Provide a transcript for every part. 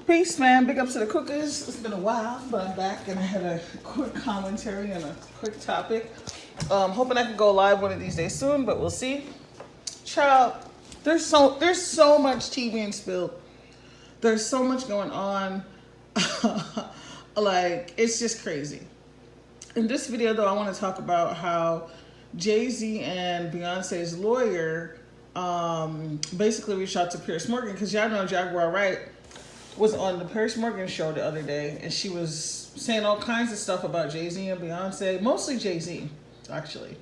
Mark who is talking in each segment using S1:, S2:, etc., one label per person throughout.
S1: Peace, man. Big ups to the cookers. It's been a while, but I'm back and I had a quick commentary on a quick topic. Hoping I can go live one of these days soon, but we'll see. Child, there's so much tea being spilled. There's so much going on. Like, it's just crazy. In this video, though, I want to talk about how Jay-Z and Beyonce's lawyer basically reached out to Piers Morgan, because y'all know Jaguar Wright was on the Piers Morgan show the other day, and she was saying all kinds of stuff about Jay-Z and Beyonce, mostly Jay-Z, actually,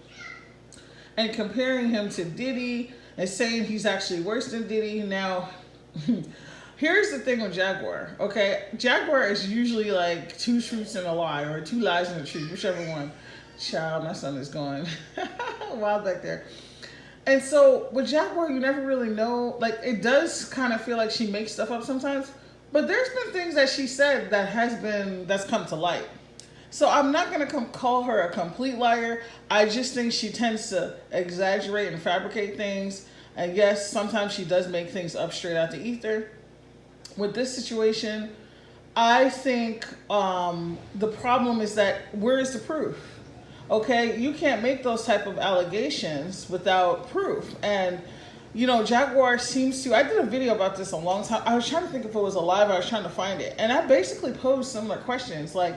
S1: and comparing him to Diddy and saying he's actually worse than Diddy. Now, here's the thing with Jaguar, okay? Jaguar is usually like two truths and a lie, or two lies and a truth, whichever one. Child, my son is going wild back there. And so with Jaguar, you never really know. Like, it does kind of feel like she makes stuff up sometimes. But there's been things that she said that's come to light. So I'm not going to call her a complete liar. I just think she tends to exaggerate and fabricate things. And yes, sometimes she does make things up straight out the ether. With this situation, I think the problem is that where is the proof? Okay, you can't make those type of allegations without proof. And you know, Jaguar seems to, I did a video about this a long time. I was trying to think if it was alive. I was trying to find it. And I basically posed similar questions like,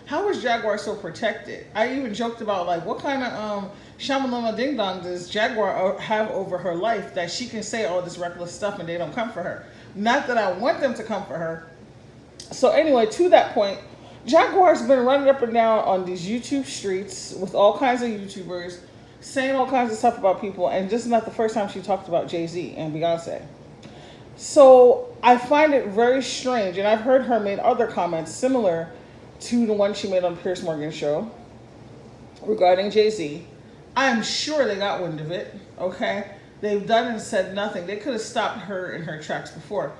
S1: how is Jaguar so protected? I even joked about like, what kind of shamalama ding dong does Jaguar have over her life that she can say all this reckless stuff and they don't come for her? Not that I want them to come for her. So anyway, to that point, Jaguar's been running up and down on these YouTube streets with all kinds of YouTubers, saying all kinds of stuff about people, and this is not the first time she talked about Jay-Z and Beyonce. So I find it very strange, and I've heard her make other comments similar to the one she made on Piers Morgan's show regarding Jay-Z. I'm sure they got wind of it, okay? They've done and said nothing. They could have stopped her in her tracks before.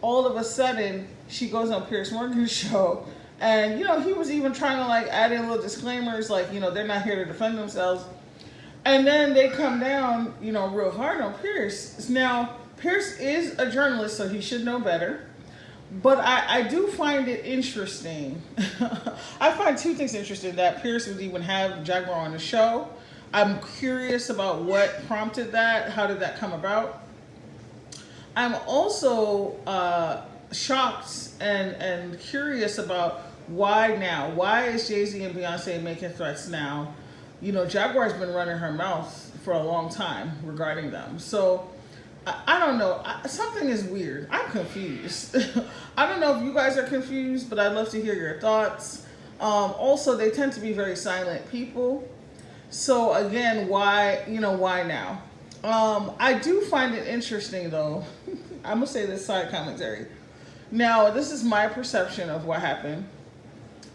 S1: All of a sudden, she goes on Piers Morgan's show, and, you know, he was even trying to, like, add in little disclaimers, like, you know, they're not here to defend themselves. And then they come down, you know, real hard on Piers. Now, Piers is a journalist, so he should know better. But I do find it interesting. I find two things interesting, that Piers would even have Jaguar on the show. I'm curious about what prompted that. How did that come about? I'm also shocked and curious about why now. Why is Jay-Z and Beyonce making threats now? You know, Jaguar's been running her mouth for a long time regarding them. So, I don't know. Something is weird. I'm confused. I don't know if you guys are confused, but I'd love to hear your thoughts. Also, they tend to be very silent people. So, again, why now? I do find it interesting, though. I'm going to say this side commentary. Now, this is my perception of what happened.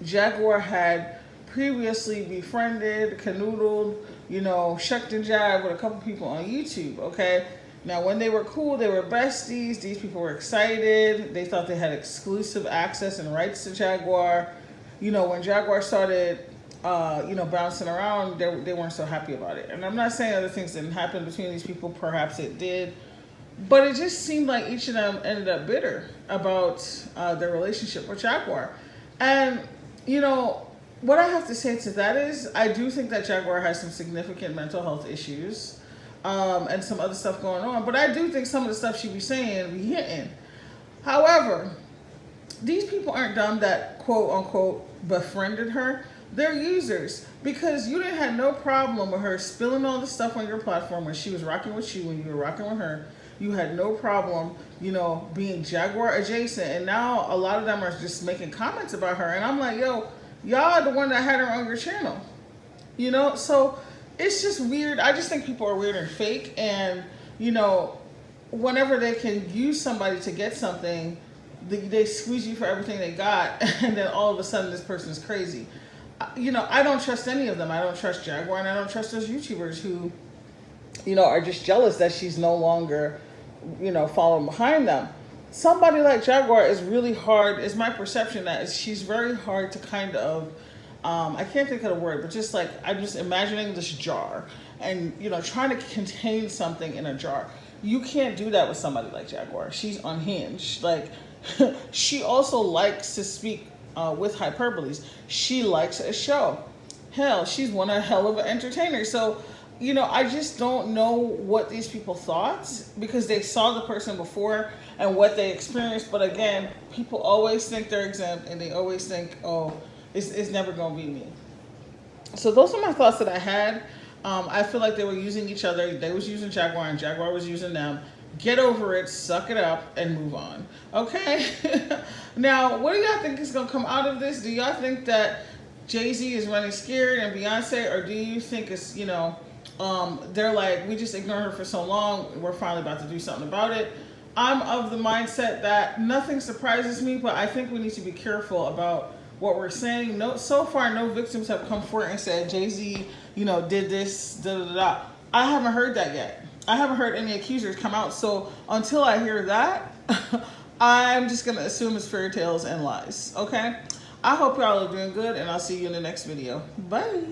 S1: Jaguar had previously befriended, canoodled, you know, shucked and jived with a couple people on YouTube, okay? Now, when they were cool, they were besties. These people were excited. They thought they had exclusive access and rights to Jaguar. You know, when Jaguar started, you know, bouncing around, they weren't so happy about it. And I'm not saying other things didn't happen between these people. Perhaps it did. But it just seemed like each of them ended up bitter about their relationship with Jaguar. And, you know, what I have to say to that is, I do think that Jaguar has some significant mental health issues and some other stuff going on. But I do think some of the stuff she be saying be hitting. However, these people aren't dumb that, quote unquote, befriended her. They're users. Because you didn't have no problem with her spilling all the stuff on your platform when she was rocking with you, when you were rocking with her. You had no problem, you know, being Jaguar adjacent. And now a lot of them are just making comments about her. And I'm like, yo, y'all are the one that had her on your channel, you know? So it's just weird. I just think people are weird and fake. And, you know, whenever they can use somebody to get something, they squeeze you for everything they got. And then all of a sudden this person's crazy. You know, I don't trust any of them. I don't trust Jaguar, and I don't trust those YouTubers who, you know, are just jealous that she's no longer, you know, following behind them. Somebody like Jaguar is really hard, is my perception, that she's very hard to kind of, I can't think of the word, but just like, I'm just imagining this jar and, you know, trying to contain something in a jar. You can't do that with somebody like Jaguar. She's unhinged. Like, She also likes to speak with hyperboles. She likes a show. Hell, she's one a hell of an entertainer. So, you know, I just don't know what these people thought because they saw the person before and what they experienced. But again, people always think they're exempt and they always think, oh, it's never going to be me. So those are my thoughts that I had. I feel like they were using each other. They was using Jaguar and Jaguar was using them. Get over it, suck it up, and move on. Okay? Now, what do y'all think is going to come out of this? Do y'all think that Jay-Z is running scared and Beyonce, or do you think it's, you know, they're like, we just ignored her for so long, we're finally about to do something about it? I'm of the mindset that nothing surprises me, but I think we need to be careful about what we're saying. No, so far, no victims have come forward and said Jay-Z, you know, did this, da da da. I haven't heard that yet. I haven't heard any accusers come out. So until I hear that, I'm just gonna assume it's fairy tales and lies. Okay. I hope y'all are doing good, and I'll see you in the next video. Bye.